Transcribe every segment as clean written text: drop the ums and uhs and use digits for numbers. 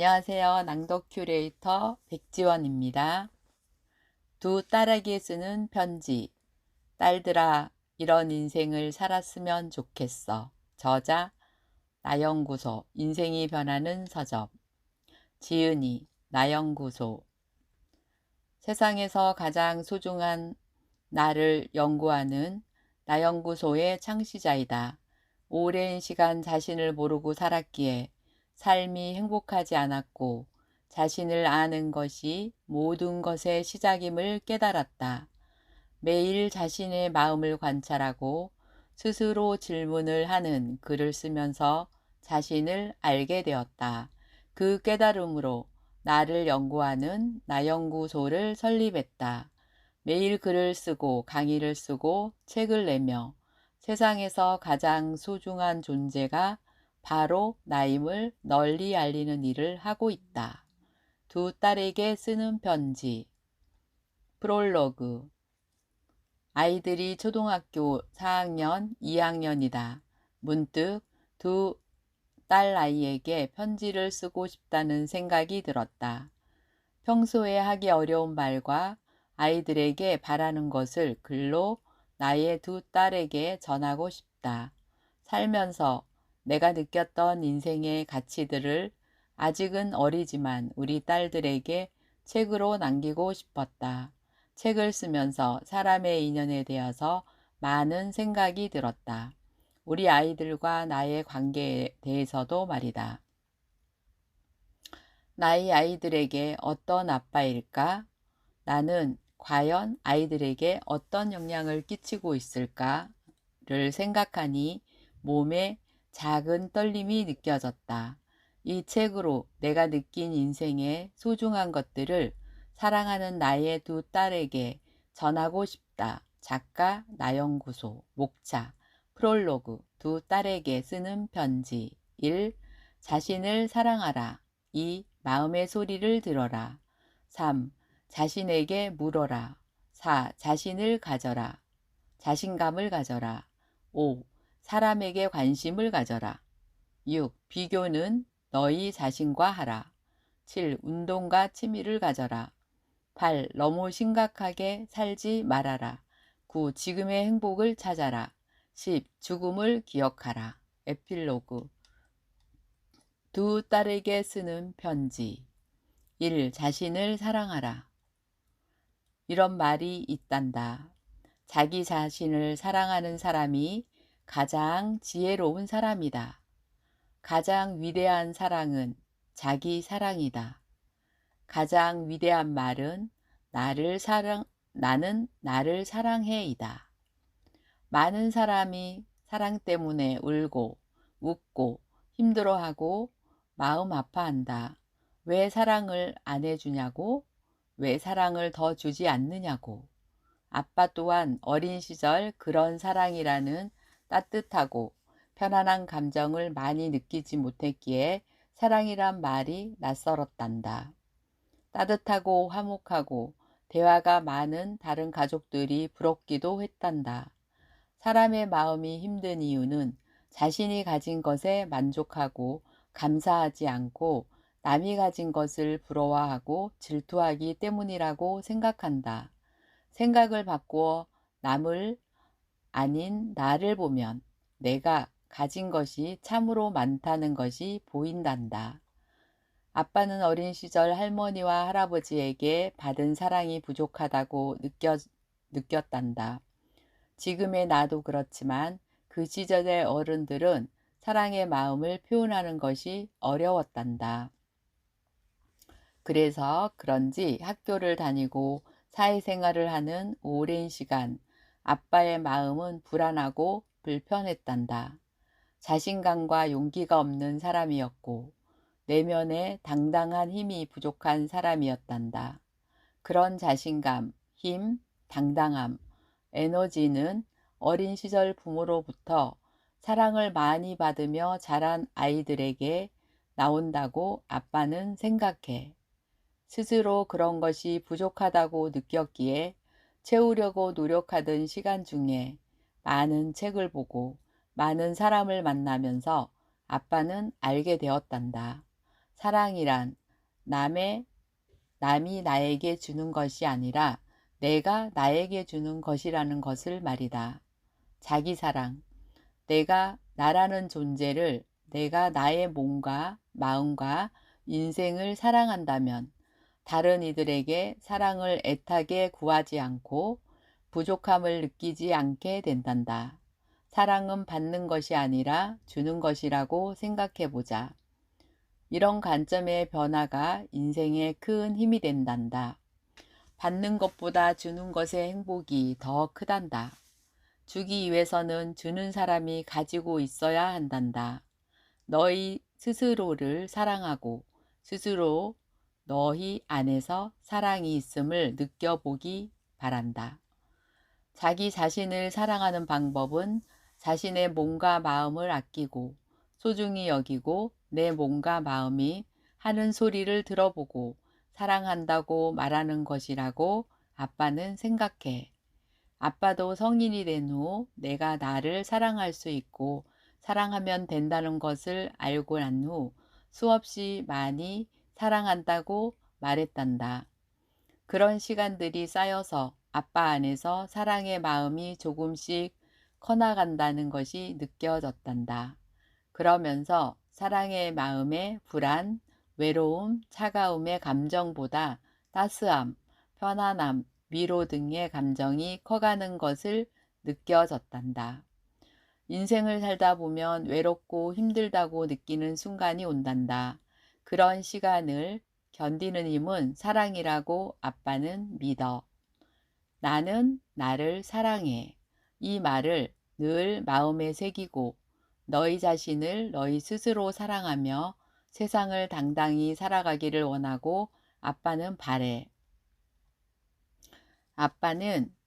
안녕하세요. 낭독 큐레이터 백지원입니다. 두 딸에게 쓰는 편지. 딸들아, 이런 인생을 살았으면 좋겠어. 저자, 나연구소, 인생이 변하는 서점. 지은이, 나연구소. 세상에서 가장 소중한 나를 연구하는 나연구소의 창시자이다. 오랜 시간 자신을 모르고 살았기에 삶이 행복하지 않았고 자신을 아는 것이 모든 것의 시작임을 깨달았다. 매일 자신의 마음을 관찰하고 스스로 질문을 하는 글을 쓰면서 자신을 알게 되었다. 그 깨달음으로 나를 연구하는 나연구소를 설립했다. 매일 글을 쓰고 강의를 쓰고 책을 내며 세상에서 가장 소중한 존재가 바로 나임을 널리 알리는 일을 하고 있다. 두 딸에게 쓰는 편지. 프롤로그. 아이들이 초등학교 4학년, 2학년이다. 문득 두 딸 아이에게 편지를 쓰고 싶다는 생각이 들었다. 평소에 하기 어려운 말과 아이들에게 바라는 것을 글로 나의 두 딸에게 전하고 싶다. 살면서 내가 느꼈던 인생의 가치들을 아직은 어리지만 우리 딸들에게 책으로 남기고 싶었다. 책을 쓰면서 사람의 인연에 대해서 많은 생각이 들었다. 우리 아이들과 나의 관계에 대해서도 말이다. 나의 아이들에게 어떤 아빠일까? 나는 과연 아이들에게 어떤 영향을 끼치고 있을까를 생각하니 몸에 작은 떨림이 느껴졌다. 이 책으로 내가 느낀 인생의 소중한 것들을 사랑하는 나의 두 딸에게 전하고 싶다. 작가 나연구소. 목차. 프롤로그. 두 딸에게 쓰는 편지. 1. 자신을 사랑하라. 2. 마음의 소리를 들어라. 3. 자신에게 물어라. 4. 자신을 가져라. 자신감을 가져라. 5. 사람에게 관심을 가져라. 6. 비교는 너희 자신과 하라. 7. 운동과 취미를 가져라. 8. 너무 심각하게 살지 말아라. 9. 지금의 행복을 찾아라. 10. 죽음을 기억하라. 에필로그. 두 딸에게 쓰는 편지. 1. 자신을 사랑하라. 이런 말이 있단다. 자기 자신을 사랑하는 사람이 가장 지혜로운 사람이다. 가장 위대한 사랑은 자기 사랑이다. 가장 위대한 말은 나는 나를 사랑해이다. 많은 사람이 사랑 때문에 울고 웃고 힘들어하고 마음 아파한다. 왜 사랑을 안 해주냐고? 왜 사랑을 더 주지 않느냐고. 아빠 또한 어린 시절 그런 사랑이라는 따뜻하고 편안한 감정을 많이 느끼지 못했기에 사랑이란 말이 낯설었단다. 따뜻하고 화목하고 대화가 많은 다른 가족들이 부럽기도 했단다. 사람의 마음이 힘든 이유는 자신이 가진 것에 만족하고 감사하지 않고 남이 가진 것을 부러워하고 질투하기 때문이라고 생각한다. 생각을 바꾸어 남을 아닌 나를 보면 내가 가진 것이 참으로 많다는 것이 보인단다. 아빠는 어린 시절 할머니와 할아버지에게 받은 사랑이 부족하다고 느꼈단다. 지금의 나도 그렇지만 그 시절의 어른들은 사랑의 마음을 표현하는 것이 어려웠단다. 그래서 그런지 학교를 다니고 사회생활을 하는 오랜 시간 아빠의 마음은 불안하고 불편했단다. 자신감과 용기가 없는 사람이었고 내면에 당당한 힘이 부족한 사람이었단다. 그런 자신감, 힘, 당당함, 에너지는 어린 시절 부모로부터 사랑을 많이 받으며 자란 아이들에게 나온다고 아빠는 생각해. 스스로 그런 것이 부족하다고 느꼈기에 채우려고 노력하던 시간 중에 많은 책을 보고 많은 사람을 만나면서 아빠는 알게 되었단다. 사랑이란 남의, 남이 나에게 주는 것이 아니라 내가 나에게 주는 것이라는 것을 말이다. 자기사랑. 내가 나라는 존재를, 내가 나의 몸과 마음과 인생을 사랑한다면 다른 이들에게 사랑을 애타게 구하지 않고 부족함을 느끼지 않게 된단다. 사랑은 받는 것이 아니라 주는 것이라고 생각해 보자. 이런 관점의 변화가 인생에 큰 힘이 된단다. 받는 것보다 주는 것의 행복이 더 크단다. 주기 위해서는 주는 사람이 가지고 있어야 한단다. 너희 스스로를 사랑하고 스스로 너희 안에서 사랑이 있음을 느껴보기 바란다. 자기 자신을 사랑하는 방법은 자신의 몸과 마음을 아끼고 소중히 여기고 내 몸과 마음이 하는 소리를 들어보고 사랑한다고 말하는 것이라고 아빠는 생각해. 아빠도 성인이 된 후 내가 나를 사랑할 수 있고 사랑하면 된다는 것을 알고 난 후 수없이 많이 사랑한다고 말했단다. 그런 시간들이 쌓여서 아빠 안에서 사랑의 마음이 조금씩 커나간다는 것이 느껴졌단다. 그러면서 사랑의 마음의 불안, 외로움, 차가움의 감정보다 따스함, 편안함, 위로 등의 감정이 커가는 것을 느껴졌단다. 인생을 살다 보면 외롭고 힘들다고 느끼는 순간이 온단다. 그런 시간을 견디는 힘은 사랑이라고 아빠는 믿어. 나는 나를 사랑해. 이 말을 늘 마음에 새기고 너희 자신을 너희 스스로 사랑하며 세상을 당당히 살아가기를 원하고 아빠는 바래.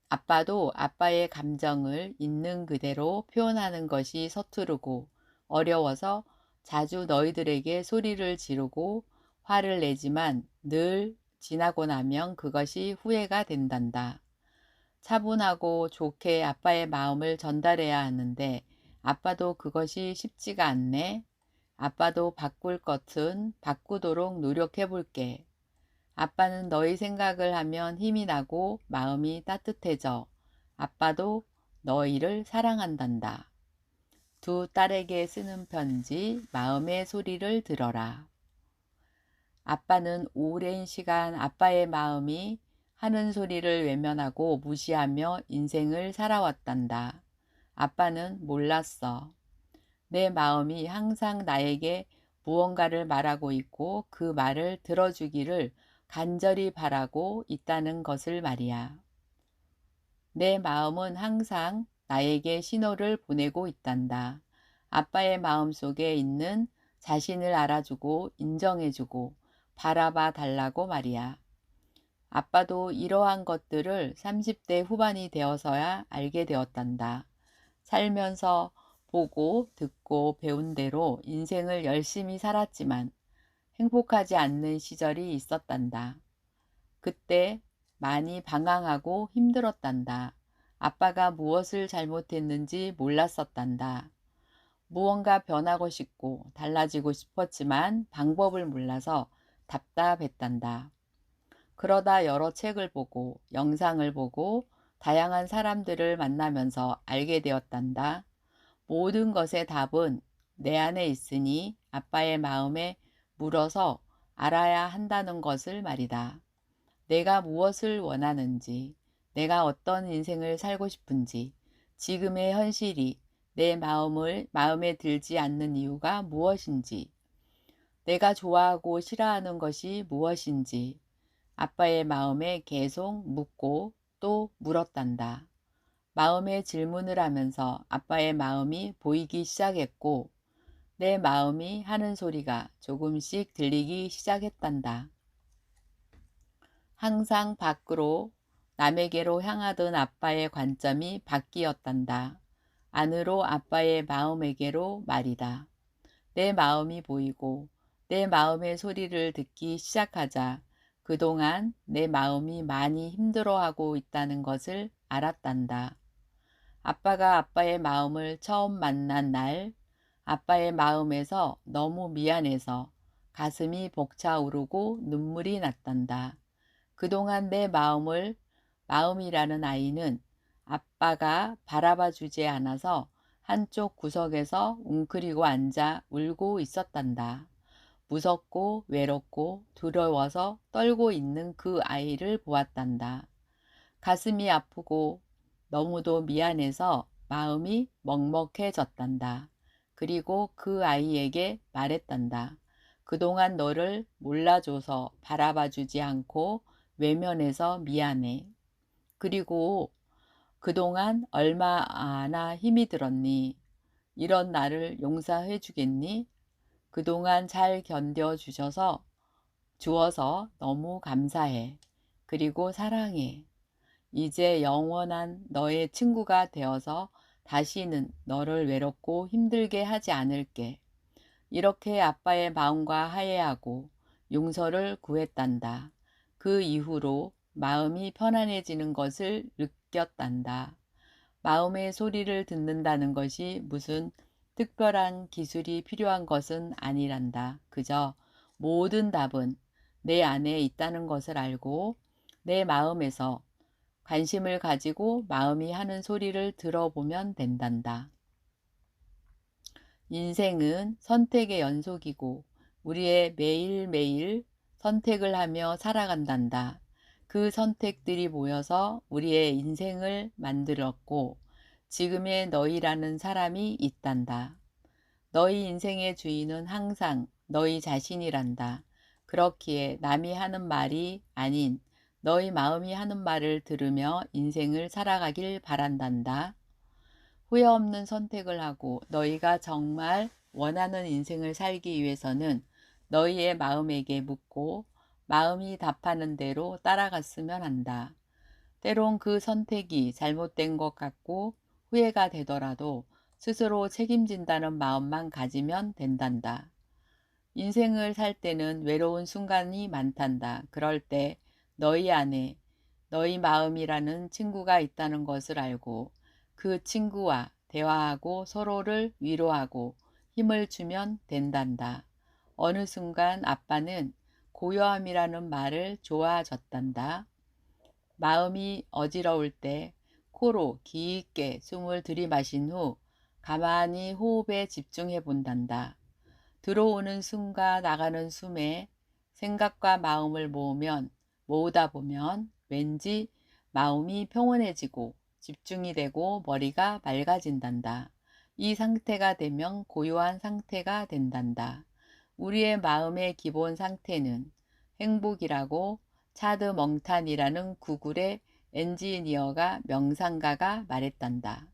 아빠도 아빠의 감정을 있는 그대로 표현하는 것이 서투르고 어려워서 자주 너희들에게 소리를 지르고 화를 내지만 늘 지나고 나면 그것이 후회가 된단다. 차분하고 좋게 아빠의 마음을 전달해야 하는데 아빠도 그것이 쉽지가 않네. 아빠도 바꿀 것은 바꾸도록 노력해 볼게. 아빠는 너희 생각을 하면 힘이 나고 마음이 따뜻해져. 아빠도 너희를 사랑한단다. 두 딸에게 쓰는 편지, 마음의 소리를 들어라. 아빠는 오랜 시간 아빠의 마음이 하는 소리를 외면하고 무시하며 인생을 살아왔단다. 아빠는 몰랐어. 내 마음이 항상 나에게 무언가를 말하고 있고 그 말을 들어주기를 간절히 바라고 있다는 것을 말이야. 내 마음은 항상 나에게 신호를 보내고 있단다. 아빠의 마음 속에 있는 자신을 알아주고 인정해주고 바라봐 달라고 말이야. 아빠도 이러한 것들을 30대 후반이 되어서야 알게 되었단다. 살면서 보고 듣고 배운 대로 인생을 열심히 살았지만 행복하지 않는 시절이 있었단다. 그때 많이 방황하고 힘들었단다. 아빠가 무엇을 잘못했는지 몰랐었단다. 무언가 변하고 싶고 달라지고 싶었지만 방법을 몰라서 답답했단다. 그러다 여러 책을 보고 영상을 보고 다양한 사람들을 만나면서 알게 되었단다. 모든 것의 답은 내 안에 있으니 아빠의 마음에 물어서 알아야 한다는 것을 말이다. 내가 무엇을 원하는지, 내가 어떤 인생을 살고 싶은지, 지금의 현실이 내 마음에 들지 않는 이유가 무엇인지, 내가 좋아하고 싫어하는 것이 무엇인지, 아빠의 마음에 계속 묻고 또 물었단다. 마음의 질문을 하면서 아빠의 마음이 보이기 시작했고 내 마음이 하는 소리가 조금씩 들리기 시작했단다. 항상 밖으로 남에게로 향하던 아빠의 관점이 바뀌었단다. 안으로 아빠의 마음에게로 말이다. 내 마음이 보이고 내 마음의 소리를 듣기 시작하자 그동안 내 마음이 많이 힘들어하고 있다는 것을 알았단다. 아빠가 아빠의 마음을 처음 만난 날, 아빠의 마음에서 너무 미안해서 가슴이 벅차오르고 눈물이 났단다. 그동안 내 마음이라는 아이는 아빠가 바라봐 주지 않아서 한쪽 구석에서 웅크리고 앉아 울고 있었단다. 무섭고 외롭고 두려워서 떨고 있는 그 아이를 보았단다. 가슴이 아프고 너무도 미안해서 마음이 먹먹해졌단다. 그리고 그 아이에게 말했단다. 그동안 너를 몰라줘서 바라봐주지 않고 외면해서 미안해. 그리고 그동안 얼마나 힘이 들었니? 이런 나를 용서해 주겠니? 그동안 잘 주어서 너무 감사해. 그리고 사랑해. 이제 영원한 너의 친구가 되어서 다시는 너를 외롭고 힘들게 하지 않을게. 이렇게 아빠의 마음과 화해하고 용서를 구했단다. 그 이후로 마음이 편안해지는 것을 느꼈단다. 마음의 소리를 듣는다는 것이 무슨 특별한 기술이 필요한 것은 아니란다. 그저 모든 답은 내 안에 있다는 것을 알고 내 마음에서 관심을 가지고 마음이 하는 소리를 들어보면 된단다. 인생은 선택의 연속이고 우리의 매일매일 선택을 하며 살아간단다. 그 선택들이 모여서 우리의 인생을 만들었고 지금의 너희라는 사람이 있단다. 너희 인생의 주인은 항상 너희 자신이란다. 그렇기에 남이 하는 말이 아닌 너희 마음이 하는 말을 들으며 인생을 살아가길 바란단다. 후회 없는 선택을 하고 너희가 정말 원하는 인생을 살기 위해서는 너희의 마음에게 묻고 마음이 답하는 대로 따라갔으면 한다. 때론 그 선택이 잘못된 것 같고 후회가 되더라도 스스로 책임진다는 마음만 가지면 된단다. 인생을 살 때는 외로운 순간이 많단다. 그럴 때 너희 안에 너희 마음이라는 친구가 있다는 것을 알고 그 친구와 대화하고 서로를 위로하고 힘을 주면 된단다. 어느 순간 아빠는 고요함이라는 말을 좋아졌단다. 마음이 어지러울 때 코로 깊게 숨을 들이마신 후 가만히 호흡에 집중해 본단다. 들어오는 숨과 나가는 숨에 생각과 마음을 모으다 보면 왠지 마음이 평온해지고 집중이 되고 머리가 맑아진단다. 이 상태가 되면 고요한 상태가 된단다. 우리의 마음의 기본 상태는 행복이라고 차드 멍탄이라는 구글의 엔지니어가 명상가가 말했단다.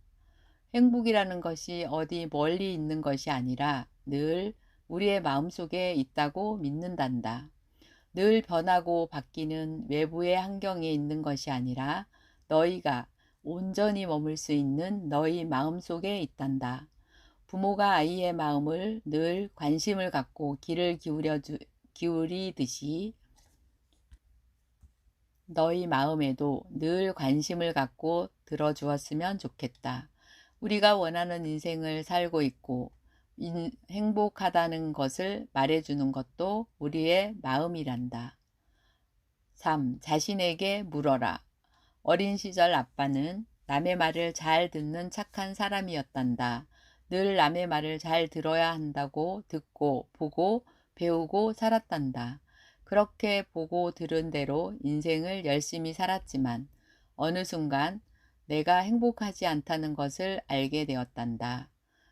행복이라는 것이 어디 멀리 있는 것이 아니라 늘 우리의 마음속에 있다고 믿는단다. 늘 변하고 바뀌는 외부의 환경에 있는 것이 아니라 너희가 온전히 머물 수 있는 너희 마음속에 있단다. 부모가 아이의 마음을 늘 관심을 갖고 기울이듯이 너희 마음에도 늘 관심을 갖고 들어주었으면 좋겠다. 우리가 원하는 인생을 살고 있고 행복하다는 것을 말해주는 것도 우리의 마음이란다. 3. 자신에게 물어라. 어린 시절 아빠는 남의 말을 잘 듣는 착한 사람이었단다. 늘 남의 말을 잘 들어야 한다고 듣고 보고 배우고 살았단다. 그렇게 보고 들은 대로 인생을 열심히 살았지만 어느 순간 내가 행복하지 않다는 것을 알게 되었단다.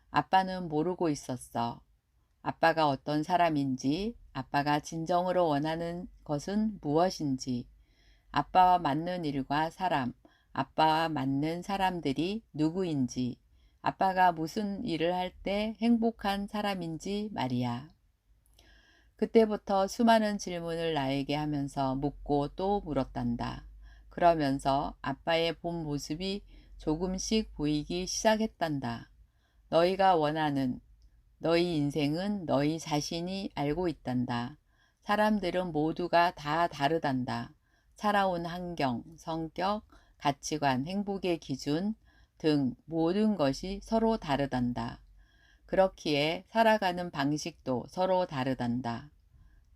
아빠는 모르고 있었어. 아빠가 어떤 사람인지, 아빠가 진정으로 원하는 것은 무엇인지, 아빠와 맞는 일과 사람, 아빠와 맞는 사람들이 누구인지, 아빠가 무슨 일을 할 때 행복한 사람인지 말이야. 그때부터 수많은 질문을 나에게 하면서 묻고 또 물었단다. 그러면서 아빠의 본 모습이 조금씩 보이기 시작했단다. 너희가 원하는 너희 인생은 너희 자신이 알고 있단다. 사람들은 모두가 다 다르단다. 살아온 환경, 성격, 가치관, 행복의 기준 등 모든 것이 서로 다르단다. 그렇기에 살아가는 방식도 서로 다르단다.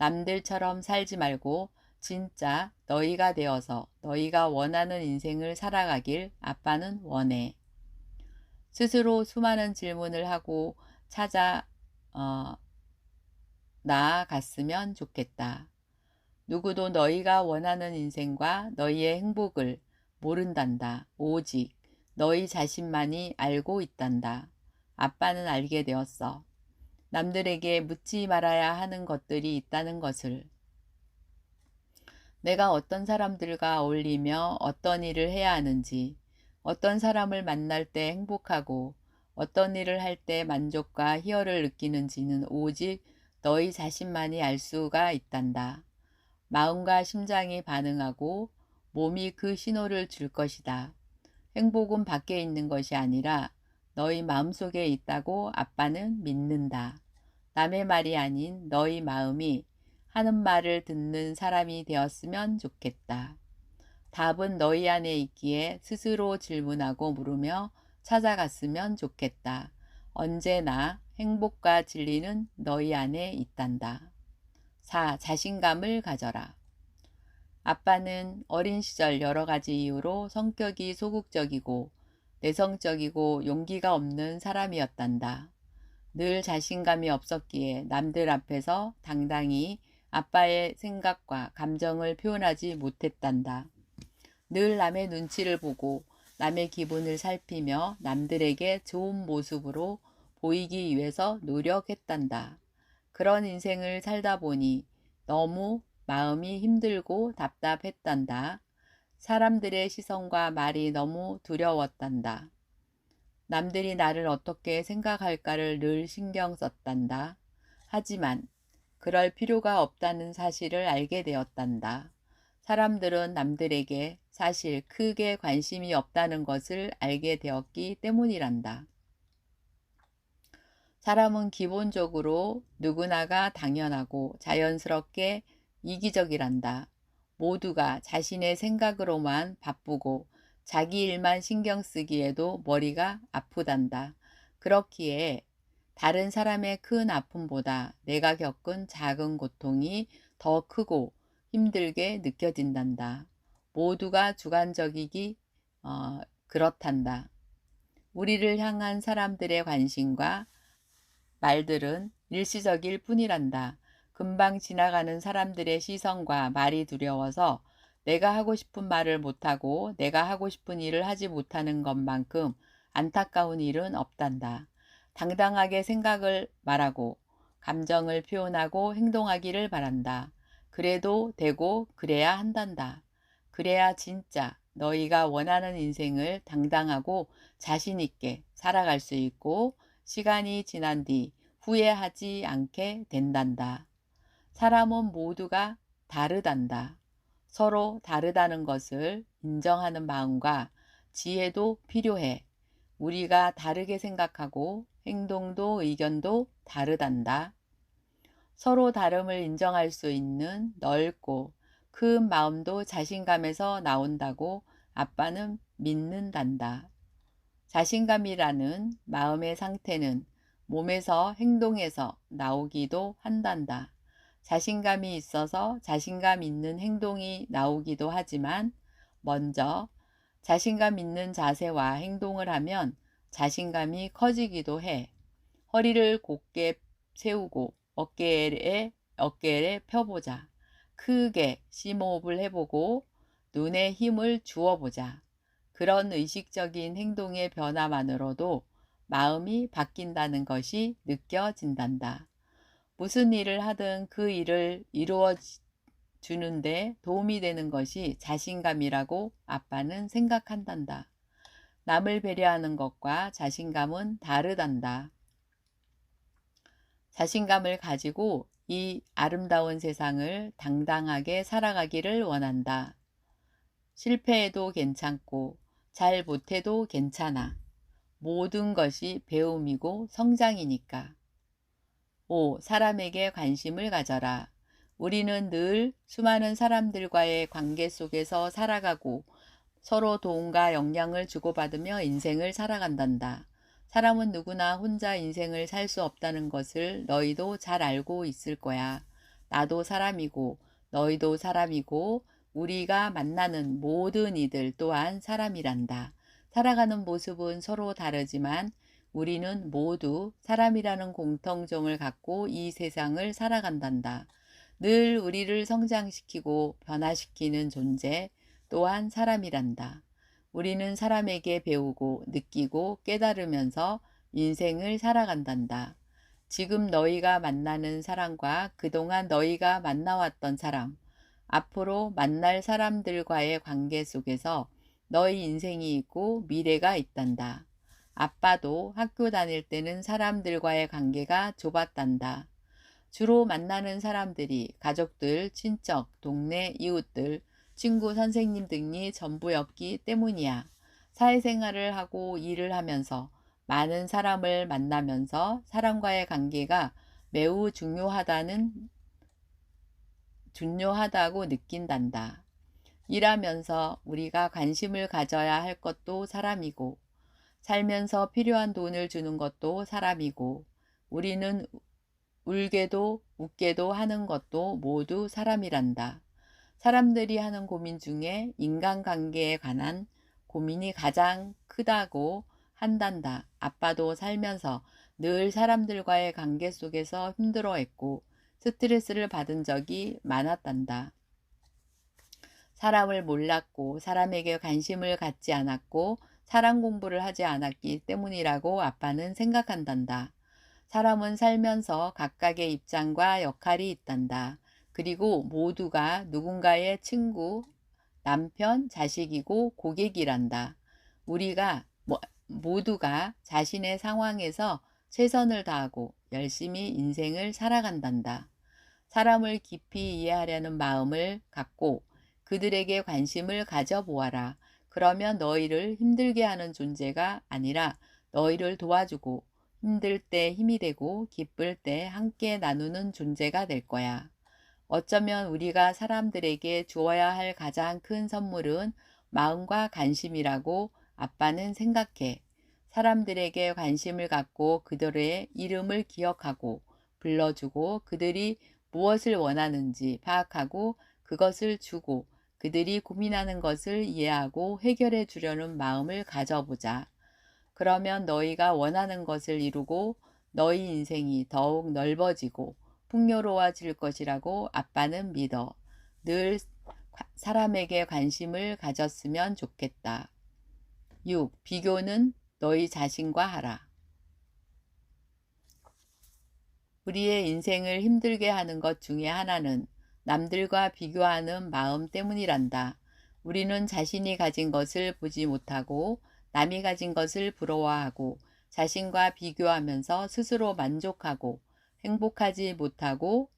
남들처럼 살지 말고 진짜 너희가 되어서 너희가 원하는 인생을 살아가길 아빠는 원해. 스스로 수많은 질문을 하고 찾아 어, 나아갔으면 좋겠다. 누구도 너희가 원하는 인생과 너희의 행복을 모른단다. 오직 너희 자신만이 알고 있단다. 아빠는 알게 되었어. 남들에게 묻지 말아야 하는 것들이 있다는 것을. 내가 어떤 사람들과 어울리며 어떤 일을 해야 하는지, 어떤 사람을 만날 때 행복하고 어떤 일을 할 때 만족과 희열을 느끼는지는 오직 너희 자신만이 알 수가 있단다. 마음과 심장이 반응하고 몸이 그 신호를 줄 것이다. 행복은 밖에 있는 것이 아니라 너희 마음속에 있다고 아빠는 믿는다. 남의 말이 아닌 너희 마음이 하는 말을 듣는 사람이 되었으면 좋겠다. 답은 너희 안에 있기에 스스로 질문하고 물으며 찾아갔으면 좋겠다. 언제나 행복과 진리는 너희 안에 있단다. 4. 자신감을 가져라. 아빠는 어린 시절 여러 가지 이유로 성격이 소극적이고 내성적이고 용기가 없는 사람이었단다. 늘 자신감이 없었기에 남들 앞에서 당당히 아빠의 생각과 감정을 표현하지 못했단다. 늘 남의 눈치를 보고 남의 기분을 살피며 남들에게 좋은 모습으로 보이기 위해서 노력했단다. 그런 인생을 살다 보니 너무 마음이 힘들고 답답했단다. 사람들의 시선과 말이 너무 두려웠단다. 남들이 나를 어떻게 생각할까를 늘 신경 썼단다. 하지만 그럴 필요가 없다는 사실을 알게 되었단다. 사람들은 남들에게 사실 크게 관심이 없다는 것을 알게 되었기 때문이란다. 사람은 기본적으로 누구나가 당연하고 자연스럽게 이기적이란다. 모두가 자신의 생각으로만 바쁘고 자기 일만 신경 쓰기에도 머리가 아프단다. 그렇기에 다른 사람의 큰 아픔보다 내가 겪은 작은 고통이 더 크고 힘들게 느껴진단다. 모두가 주관적이기 그렇단다. 우리를 향한 사람들의 관심과 말들은 일시적일 뿐이란다. 금방 지나가는 사람들의 시선과 말이 두려워서 내가 하고 싶은 말을 못하고 내가 하고 싶은 일을 하지 못하는 것만큼 안타까운 일은 없단다. 당당하게 생각을 말하고 감정을 표현하고 행동하기를 바란다. 그래도 되고 그래야 한단다. 그래야 진짜 너희가 원하는 인생을 당당하고 자신 있게 살아갈 수 있고 시간이 지난 뒤 후회하지 않게 된단다. 사람은 모두가 다르단다. 서로 다르다는 것을 인정하는 마음과 지혜도 필요해. 우리가 다르게 생각하고 행동도 의견도 다르단다. 서로 다름을 인정할 수 있는 넓고 큰 마음도 자신감에서 나온다고 아빠는 믿는단다. 자신감이라는 마음의 상태는 몸에서 행동에서 나오기도 한단다. 자신감이 있어서 자신감 있는 행동이 나오기도 하지만 먼저 자신감 있는 자세와 행동을 하면 자신감이 커지기도 해. 허리를 곧게 세우고 어깨에 펴보자. 크게 심호흡을 해보고 눈에 힘을 주어보자. 그런 의식적인 행동의 변화만으로도 마음이 바뀐다는 것이 느껴진단다. 무슨 일을 하든 그 일을 이루어 주는데 도움이 되는 것이 자신감이라고 아빠는 생각한단다. 남을 배려하는 것과 자신감은 다르단다. 자신감을 가지고 이 아름다운 세상을 당당하게 살아가기를 원한다. 실패해도 괜찮고 잘 못해도 괜찮아. 모든 것이 배움이고 성장이니까. 5. 사람에게 관심을 가져라. 우리는 늘 수많은 사람들과의 관계 속에서 살아가고 서로 도움과 영향을 주고받으며 인생을 살아간단다. 사람은 누구나 혼자 인생을 살 수 없다는 것을 너희도 잘 알고 있을 거야. 나도 사람이고 너희도 사람이고 우리가 만나는 모든 이들 또한 사람이란다. 살아가는 모습은 서로 다르지만 우리는 모두 사람이라는 공통점을 갖고 이 세상을 살아간단다. 늘 우리를 성장시키고 변화시키는 존재 또한 사람이란다. 우리는 사람에게 배우고 느끼고 깨달으면서 인생을 살아간단다. 지금 너희가 만나는 사람과 그동안 너희가 만나왔던 사람, 앞으로 만날 사람들과의 관계 속에서 너희 인생이 있고 미래가 있단다. 아빠도 학교 다닐 때는 사람들과의 관계가 좁았단다. 주로 만나는 사람들이 가족들, 친척, 동네 이웃들, 친구, 선생님 등이 전부였기 때문이야. 사회생활을 하고 일을 하면서 많은 사람을 만나면서 사람과의 관계가 매우 중요하다고 느낀단다. 일하면서 우리가 관심을 가져야 할 것도 사람이고, 살면서 필요한 돈을 주는 것도 사람이고, 우리는 울게도 웃게도 하는 것도 모두 사람이란다. 사람들이 하는 고민 중에 인간관계에 관한 고민이 가장 크다고 한단다. 아빠도 살면서 늘 사람들과의 관계 속에서 힘들어했고 스트레스를 받은 적이 많았단다. 사람을 몰랐고 사람에게 관심을 갖지 않았고 사람 공부를 하지 않았기 때문이라고 아빠는 생각한단다. 사람은 살면서 각각의 입장과 역할이 있단다. 그리고 모두가 누군가의 친구, 남편, 자식이고 고객이란다. 우리가 모두가 자신의 상황에서 최선을 다하고 열심히 인생을 살아간단다. 사람을 깊이 이해하려는 마음을 갖고 그들에게 관심을 가져보아라. 그러면 너희를 힘들게 하는 존재가 아니라 너희를 도와주고 힘들 때 힘이 되고 기쁠 때 함께 나누는 존재가 될 거야. 어쩌면 우리가 사람들에게 주어야 할 가장 큰 선물은 마음과 관심이라고 아빠는 생각해. 사람들에게 관심을 갖고 그들의 이름을 기억하고 불러주고 그들이 무엇을 원하는지 파악하고 그것을 주고 그들이 고민하는 것을 이해하고 해결해 주려는 마음을 가져보자. 그러면 너희가 원하는 것을 이루고 너희 인생이 더욱 넓어지고 풍요로워질 것이라고 아빠는 믿어. 늘 사람에게 관심을 가졌으면 좋겠다. 6. 비교는 너희 자신과 하라. 우리의 인생을 힘들게 하는 것 중에 하나는 남들과 비교하는 마음 때문이란다. 우리는 자신이 가진 것을 보지 못하고 남이 가진 것을 부러워하고 자신과 비교하면서 스스로 만족하고 행복하지 못하고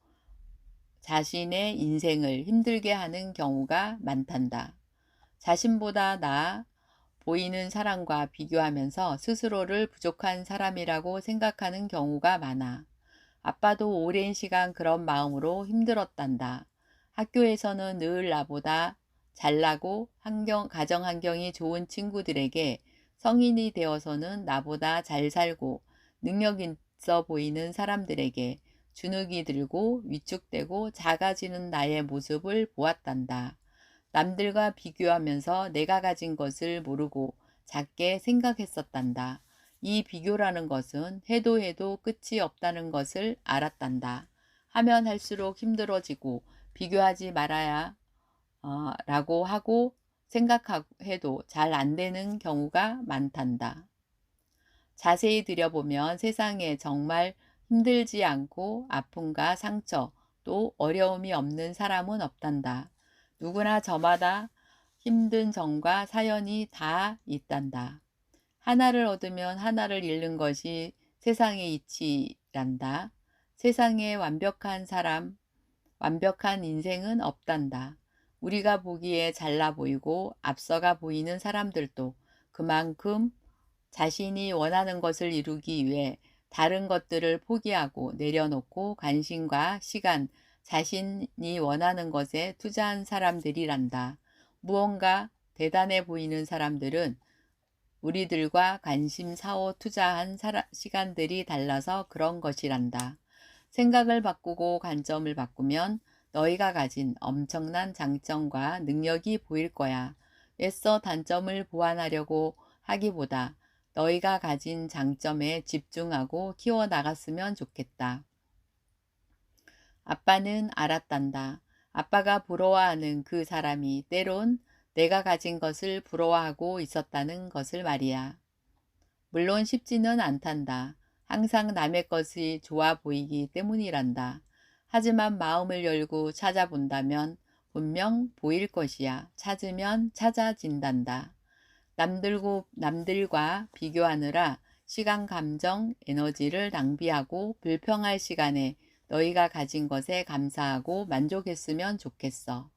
자신의 인생을 힘들게 하는 경우가 많단다. 자신보다 나아 보이는 사람과 비교하면서 스스로를 부족한 사람이라고 생각하는 경우가 많아. 아빠도 오랜 시간 그런 마음으로 힘들었단다. 학교에서는 늘 나보다 잘나고 가정 환경이 좋은 친구들에게 성인이 되어서는 나보다 잘 살고 능력 있어 보이는 사람들에게 주눅이 들고 위축되고 작아지는 나의 모습을 보았단다. 남들과 비교하면서 내가 가진 것을 모르고 작게 생각했었단다. 이 비교라는 것은 해도 해도 끝이 없다는 것을 알았단다. 하면 할수록 힘들어지고 비교하지 말아야 라고 하고 생각해도 잘 안 되는 경우가 많단다. 자세히 들여보면 세상에 정말 힘들지 않고 아픔과 상처 또 어려움이 없는 사람은 없단다. 누구나 저마다 힘든 점과 사연이 다 있단다. 하나를 얻으면 하나를 잃는 것이 세상의 이치란다. 세상에 완벽한 사람, 완벽한 인생은 없단다. 우리가 보기에 잘나 보이고 앞서가 보이는 사람들도 그만큼 자신이 원하는 것을 이루기 위해 다른 것들을 포기하고 내려놓고 관심과 시간, 자신이 원하는 것에 투자한 사람들이란다. 무언가 대단해 보이는 사람들은 우리들과 관심 사오 투자한 시간들이 달라서 그런 것이란다. 생각을 바꾸고 관점을 바꾸면 너희가 가진 엄청난 장점과 능력이 보일 거야. 애써 단점을 보완하려고 하기보다 너희가 가진 장점에 집중하고 키워나갔으면 좋겠다. 아빠는 알았단다. 아빠가 부러워하는 그 사람이 때론 내가 가진 것을 부러워하고 있었다는 것을 말이야. 물론 쉽지는 않단다. 항상 남의 것이 좋아 보이기 때문이란다. 하지만 마음을 열고 찾아본다면 분명 보일 것이야. 찾으면 찾아진단다. 남들과 비교하느라 시간, 감정, 에너지를 낭비하고 불평할 시간에 너희가 가진 것에 감사하고 만족했으면 좋겠어.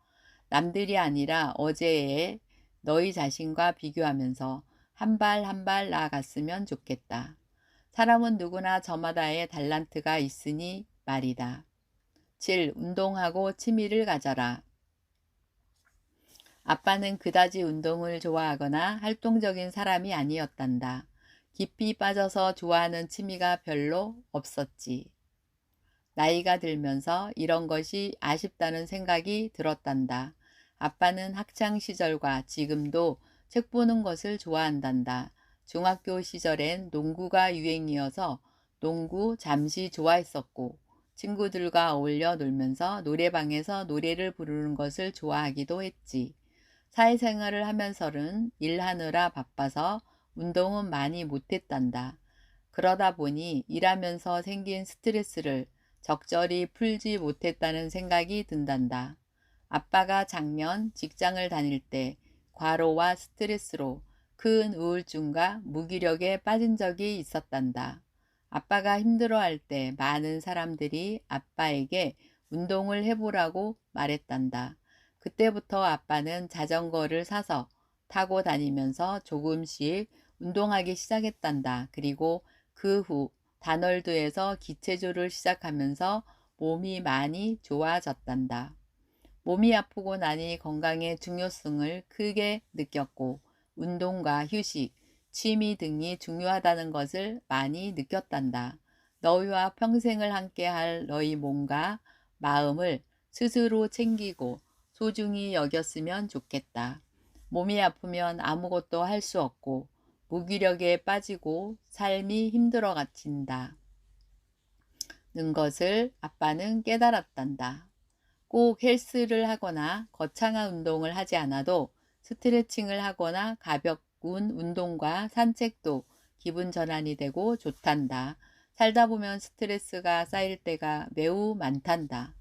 남들이 아니라 어제의 너희 자신과 비교하면서 한 발 한 발 나아갔으면 좋겠다. 사람은 누구나 저마다의 달란트가 있으니 말이다. 7. 운동하고 취미를 가져라. 아빠는 그다지 운동을 좋아하거나 활동적인 사람이 아니었단다. 깊이 빠져서 좋아하는 취미가 별로 없었지. 나이가 들면서 이런 것이 아쉽다는 생각이 들었단다. 아빠는 학창 시절과 지금도 책 보는 것을 좋아한단다. 중학교 시절엔 농구가 유행이어서 농구 잠시 좋아했었고 친구들과 어울려 놀면서 노래방에서 노래를 부르는 것을 좋아하기도 했지. 사회생활을 하면서는 일하느라 바빠서 운동은 많이 못했단다. 그러다 보니 일하면서 생긴 스트레스를 적절히 풀지 못했다는 생각이 든단다. 아빠가 작년 직장을 다닐 때 과로와 스트레스로 큰 우울증과 무기력에 빠진 적이 있었단다. 아빠가 힘들어할 때 많은 사람들이 아빠에게 운동을 해보라고 말했단다. 그때부터 아빠는 자전거를 사서 타고 다니면서 조금씩 운동하기 시작했단다. 그리고 그 후 다널드에서 기체조를 시작하면서 몸이 많이 좋아졌단다. 몸이 아프고 나니 건강의 중요성을 크게 느꼈고 운동과 휴식, 취미 등이 중요하다는 것을 많이 느꼈단다. 너희와 평생을 함께할 너희 몸과 마음을 스스로 챙기고 소중히 여겼으면 좋겠다. 몸이 아프면 아무것도 할 수 없고 무기력에 빠지고 삶이 힘들어 갇힌다. 는 것을 아빠는 깨달았단다. 꼭 헬스를 하거나 거창한 운동을 하지 않아도 스트레칭을 하거나 가벼운 운동과 산책도 기분 전환이 되고 좋단다. 살다 보면 스트레스가 쌓일 때가 매우 많단다.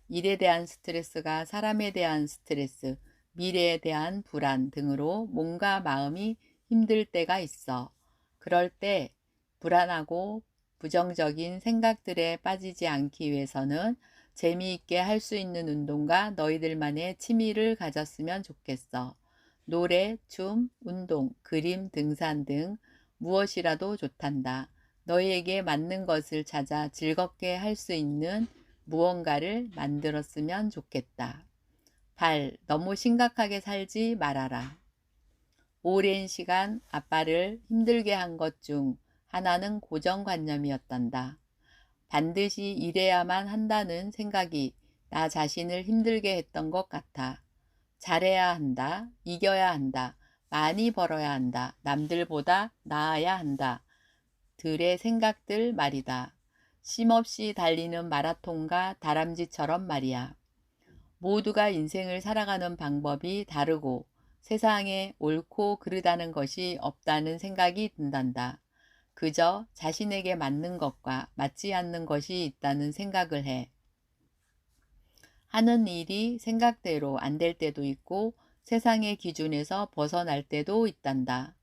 일에 대한 스트레스가 사람에 대한 스트레스, 미래에 대한 불안 등으로 몸과 마음이 힘들 때가 있어. 그럴 때 불안하고 부정적인 생각들에 빠지지 않기 위해서는 재미있게 할 수 있는 운동과 너희들만의 취미를 가졌으면 좋겠어. 노래, 춤, 운동, 그림, 등산 등 무엇이라도 좋단다. 너희에게 맞는 것을 찾아 즐겁게 할 수 있는 무언가를 만들었으면 좋겠다. 8. 너무 심각하게 살지 말아라. 오랜 시간 아빠를 힘들게 한 것 중 하나는 고정관념이었단다. 반드시 이래야만 한다는 생각이 나 자신을 힘들게 했던 것 같아. 잘해야 한다, 이겨야 한다, 많이 벌어야 한다, 남들보다 나아야 한다. 들의 생각들 말이다. 쉼없이 달리는 마라톤과 다람쥐처럼 말이야. 모두가 인생을 살아가는 방법이 다르고 세상에 옳고 그르다는 것이 없다는 생각이 든단다. 그저 자신에게 맞는 것과 맞지 않는 것이 있다는 생각을 해. 하는 일이 생각대로 안 될 때도 있고 세상의 기준에서 벗어날 때도 있단다.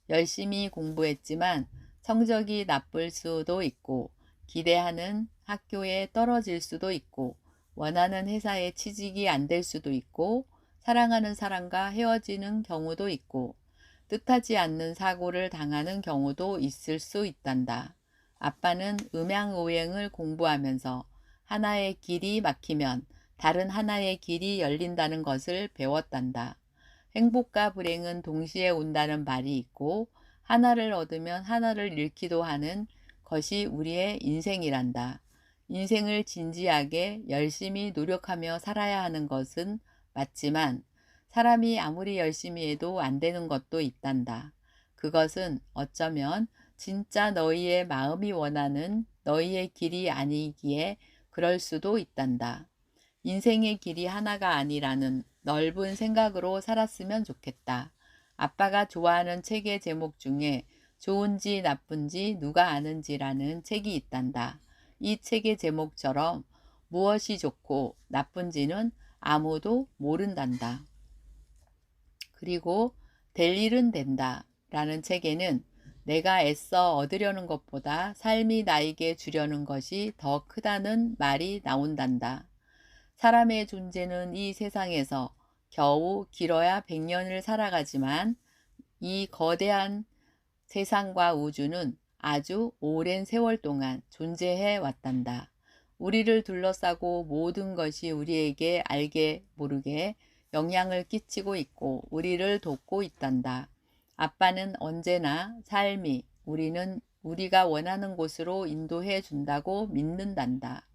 열심히 공부했지만 성적이 나쁠 수도 있고 기대하는 학교에 떨어질 수도 있고 원하는 회사에 취직이 안 될 수도 있고 사랑하는 사람과 헤어지는 경우도 있고 뜻하지 않는 사고를 당하는 경우도 있을 수 있단다. 아빠는 음양오행을 공부하면서 하나의 길이 막히면 다른 하나의 길이 열린다는 것을 배웠단다. 행복과 불행은 동시에 온다는 말이 있고 하나를 얻으면 하나를 잃기도 하는 것이 우리의 인생이란다. 인생을 진지하게 열심히 노력하며 살아야 하는 것은 맞지만 사람이 아무리 열심히 해도 안 되는 것도 있단다. 그것은 어쩌면 진짜 너희의 마음이 원하는 너희의 길이 아니기에 그럴 수도 있단다. 인생의 길이 하나가 아니라는 넓은 생각으로 살았으면 좋겠다. 아빠가 좋아하는 책의 제목 중에 좋은지 나쁜지 누가 아는지라는 책이 있단다. 이 책의 제목처럼 무엇이 좋고 나쁜지는 아무도 모른단다. 그리고 될 일은 된다 라는 책에는 내가 애써 얻으려는 것보다 삶이 나에게 주려는 것이 더 크다는 말이 나온단다. 사람의 존재는 이 세상에서 겨우 길어야 100년을 살아가지만 이 거대한 세상과 우주는 아주 오랜 세월 동안 존재해 왔단다. 우리를 둘러싸고 모든 것이 우리에게 알게 모르게 영향을 끼치고 있고 우리를 돕고 있단다. 아빠는 언제나 삶이 우리는 우리가 원하는 곳으로 인도해 준다고 믿는단다.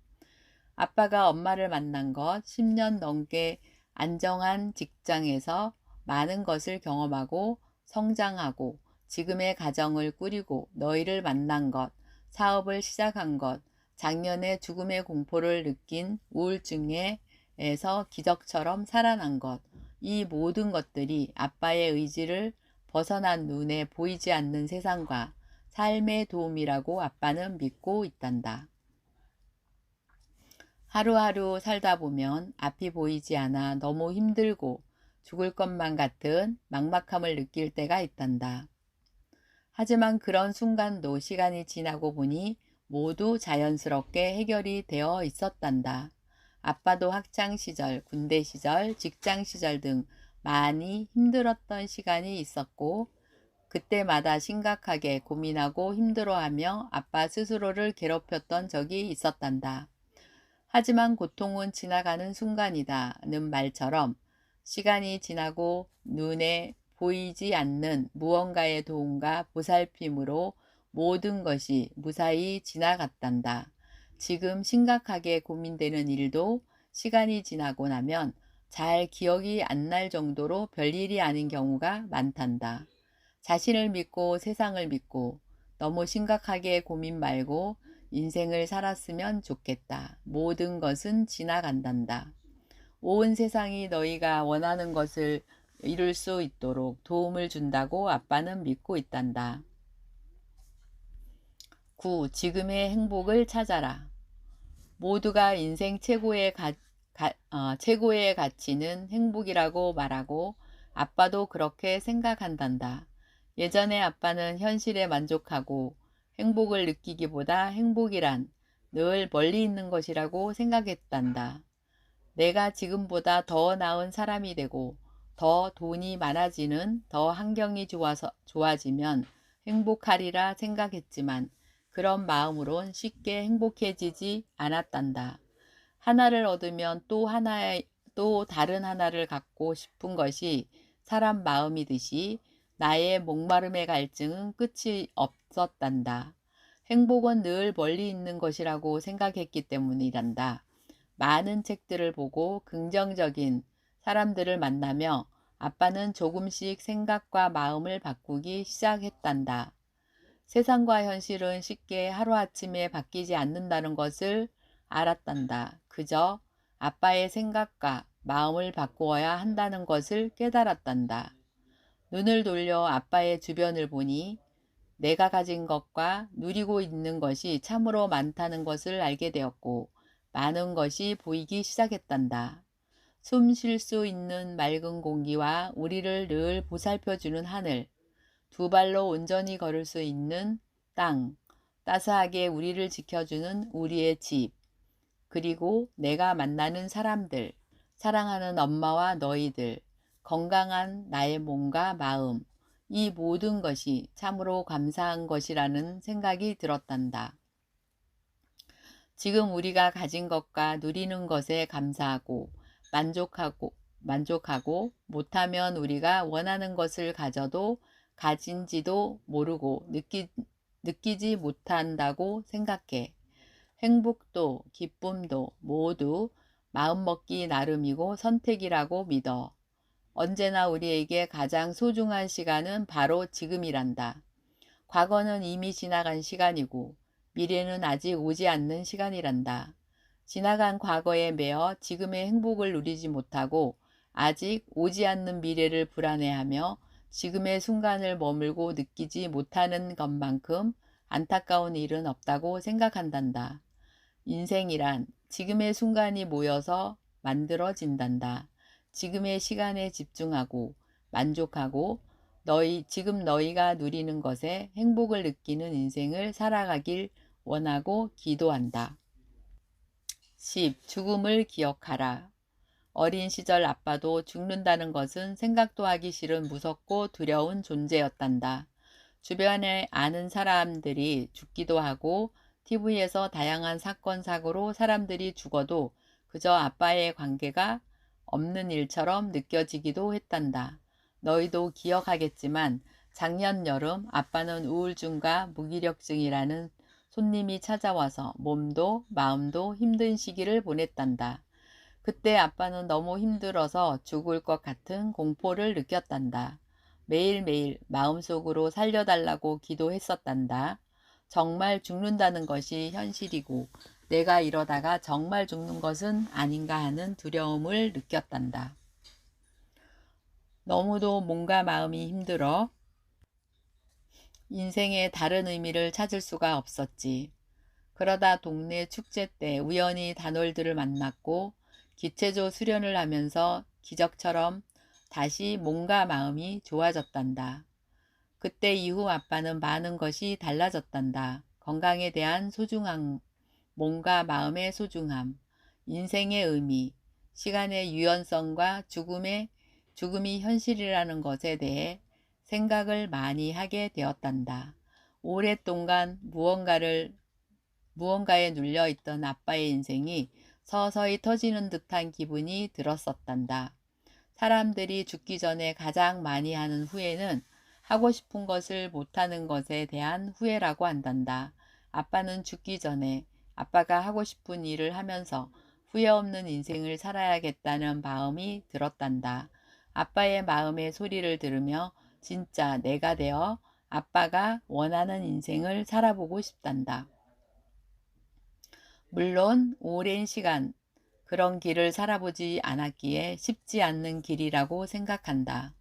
아빠가 엄마를 만난 것 10년 넘게 안정한 직장에서 많은 것을 경험하고 성장하고 지금의 가정을 꾸리고 너희를 만난 것, 사업을 시작한 것, 작년에 죽음의 공포를 느낀 우울증에서 기적처럼 살아난 것, 이 모든 것들이 아빠의 의지를 벗어난 눈에 보이지 않는 세상과 삶의 도움이라고 아빠는 믿고 있단다. 하루하루 살다 보면 앞이 보이지 않아 너무 힘들고 죽을 것만 같은 막막함을 느낄 때가 있단다. 하지만 그런 순간도 시간이 지나고 보니 모두 자연스럽게 해결이 되어 있었단다. 아빠도 학창시절, 군대시절, 직장시절 등 많이 힘들었던 시간이 있었고 그때마다 심각하게 고민하고 힘들어하며 아빠 스스로를 괴롭혔던 적이 있었단다. 하지만 고통은 지나가는 순간이다는 말처럼 시간이 지나고 눈에 보이지 않는 무언가의 도움과 보살핌으로 모든 것이 무사히 지나갔단다. 지금 심각하게 고민되는 일도 시간이 지나고 나면 잘 기억이 안 날 정도로 별일이 아닌 경우가 많단다. 자신을 믿고 세상을 믿고 너무 심각하게 고민 말고 인생을 살았으면 좋겠다. 모든 것은 지나간단다. 온 세상이 너희가 원하는 것을 이룰 수 있도록 도움을 준다고 아빠는 믿고 있단다. 9. 지금의 행복을 찾아라. 모두가 인생 최고의 가치는 행복이라고 말하고 아빠도 그렇게 생각한단다. 예전에 아빠는 현실에 만족하고 행복을 느끼기보다 행복이란 늘 멀리 있는 것이라고 생각했단다. 내가 지금보다 더 나은 사람이 되고 더 돈이 많아지는 더 환경이 좋아지면 행복하리라 생각했지만 그런 마음으론 쉽게 행복해지지 않았단다. 하나를 얻으면 또 다른 하나를 갖고 싶은 것이 사람 마음이듯이 나의 목마름의 갈증은 끝이 없었단다. 행복은 늘 멀리 있는 것이라고 생각했기 때문이란다. 많은 책들을 보고 긍정적인 사람들을 만나며 아빠는 조금씩 생각과 마음을 바꾸기 시작했단다. 세상과 현실은 쉽게 하루아침에 바뀌지 않는다는 것을 알았단다. 그저 아빠의 생각과 마음을 바꾸어야 한다는 것을 깨달았단다. 눈을 돌려 아빠의 주변을 보니 내가 가진 것과 누리고 있는 것이 참으로 많다는 것을 알게 되었고 많은 것이 보이기 시작했단다. 숨 쉴 수 있는 맑은 공기와 우리를 늘 보살펴주는 하늘, 두 발로 온전히 걸을 수 있는 땅, 따스하게 우리를 지켜주는 우리의 집, 그리고 내가 만나는 사람들, 사랑하는 엄마와 너희들, 건강한 나의 몸과 마음, 이 모든 것이 참으로 감사한 것이라는 생각이 들었단다. 지금 우리가 가진 것과 누리는 것에 감사하고 만족하고 못하면 우리가 원하는 것을 가져도 가진지도 모르고 느끼지 못한다고 생각해. 행복도 기쁨도 모두 마음먹기 나름이고 선택이라고 믿어. 언제나 우리에게 가장 소중한 시간은 바로 지금이란다. 과거는 이미 지나간 시간이고 미래는 아직 오지 않는 시간이란다. 지나간 과거에 매여 지금의 행복을 누리지 못하고 아직 오지 않는 미래를 불안해하며 지금의 순간을 머물고 느끼지 못하는 것만큼 안타까운 일은 없다고 생각한단다. 인생이란 지금의 순간이 모여서 만들어진단다. 지금의 시간에 집중하고 만족하고 지금 너희가 누리는 것에 행복을 느끼는 인생을 살아가길 원하고 기도한다. 10. 죽음을 기억하라. 어린 시절 아빠도 죽는다는 것은 생각도 하기 싫은 무섭고 두려운 존재였단다. 주변에 아는 사람들이 죽기도 하고 TV에서 다양한 사건 사고로 사람들이 죽어도 그저 아빠의 관계가 없는 일처럼 느껴지기도 했단다. 너희도 기억하겠지만 작년 여름 아빠는 우울증과 무기력증이라는 손님이 찾아와서 몸도 마음도 힘든 시기를 보냈단다. 그때 아빠는 너무 힘들어서 죽을 것 같은 공포를 느꼈단다. 매일매일 마음속으로 살려달라고 기도했었단다. 정말 죽는다는 것이 현실이고 내가 이러다가 정말 죽는 것은 아닌가 하는 두려움을 느꼈단다. 너무도 몸과 마음이 힘들어 인생의 다른 의미를 찾을 수가 없었지. 그러다 동네 축제 때 우연히 단월들을 만났고 기체조 수련을 하면서 기적처럼 다시 몸과 마음이 좋아졌단다. 그때 이후 아빠는 많은 것이 달라졌단다. 건강에 대한 소중함, 몸과 마음의 소중함, 인생의 의미, 시간의 유연성과 죽음이 현실이라는 것에 대해 생각을 많이 하게 되었단다. 오랫동안 무언가에 눌려있던 아빠의 인생이 서서히 터지는 듯한 기분이 들었었단다. 사람들이 죽기 전에 가장 많이 하는 후회는 하고 싶은 것을 못하는 것에 대한 후회라고 한단다. 아빠는 죽기 전에 아빠가 하고 싶은 일을 하면서 후회 없는 인생을 살아야겠다는 마음이 들었단다. 아빠의 마음의 소리를 들으며 진짜 내가 되어 아빠가 원하는 인생을 살아보고 싶단다. 물론 오랜 시간 그런 길을 살아보지 않았기에 쉽지 않는 길이라고 생각한다.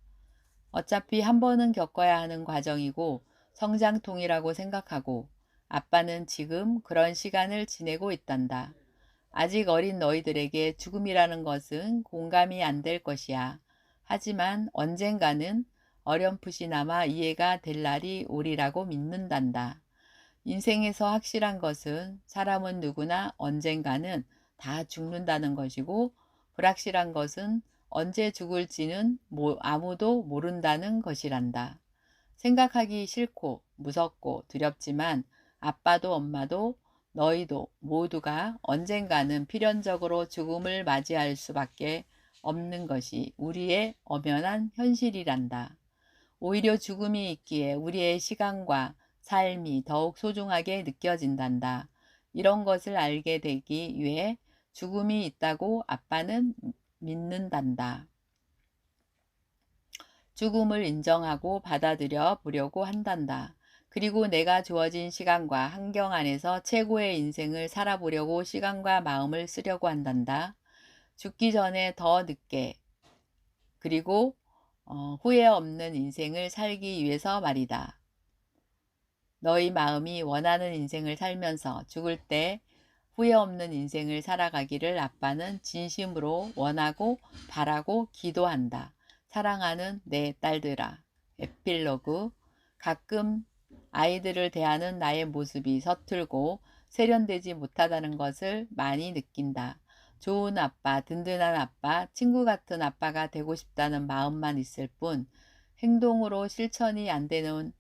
어차피 한 번은 겪어야 하는 과정이고 성장통이라고 생각하고 아빠는 지금 그런 시간을 지내고 있단다. 아직 어린 너희들에게 죽음이라는 것은 공감이 안 될 것이야. 하지만 언젠가는 어렴풋이나마 이해가 될 날이 오리라고 믿는단다. 인생에서 확실한 것은 사람은 누구나 언젠가는 다 죽는다는 것이고 불확실한 것은 언제 죽을지는 아무도 모른다는 것이란다. 생각하기 싫고 무섭고 두렵지만 아빠도 엄마도 너희도 모두가 언젠가는 필연적으로 죽음을 맞이할 수밖에 없는 것이 우리의 엄연한 현실이란다. 오히려 죽음이 있기에 우리의 시간과 삶이 더욱 소중하게 느껴진단다. 이런 것을 알게 되기 위해 죽음이 있다고 아빠는 믿는단다. 죽음을 인정하고 받아들여 보려고 한단다. 그리고 내가 주어진 시간과 환경 안에서 최고의 인생을 살아보려고 시간과 마음을 쓰려고 한단다. 죽기 전에 더 늦게 그리고 후회 없는 인생을 살기 위해서 말이다. 너희 마음이 원하는 인생을 살면서 죽을 때 후회 없는 인생을 살아가기를 아빠는 진심으로 원하고 바라고 기도한다. 사랑하는 내 딸들아. 에필로그. 가끔 아이들을 대하는 나의 모습이 서툴고 세련되지 못하다는 것을 많이 느낀다. 좋은 아빠, 든든한 아빠, 친구 같은 아빠가 되고 싶다는 마음만 있을 뿐 행동으로 실천이 안 되는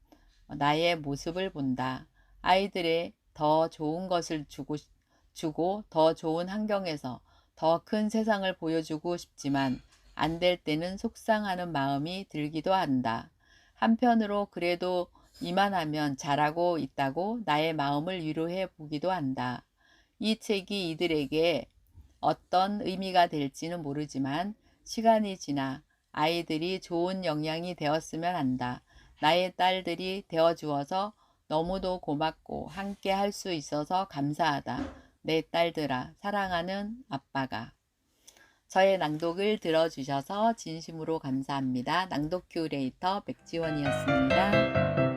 나의 모습을 본다. 아이들의 더 좋은 것을 주고 더 좋은 환경에서 더 큰 세상을 보여주고 싶지만 안 될 때는 속상하는 마음이 들기도 한다. 한편으로 그래도 이만하면 잘하고 있다고 나의 마음을 위로해 보기도 한다. 이 책이 이들에게 어떤 의미가 될지는 모르지만 시간이 지나 아이들이 좋은 영향이 되었으면 한다. 나의 딸들이 되어주어서 너무도 고맙고 함께 할 수 있어서 감사하다. 내 딸들아, 사랑하는 아빠가. 저의 낭독을 들어주셔서 진심으로 감사합니다. 낭독 큐레이터 백지원이었습니다.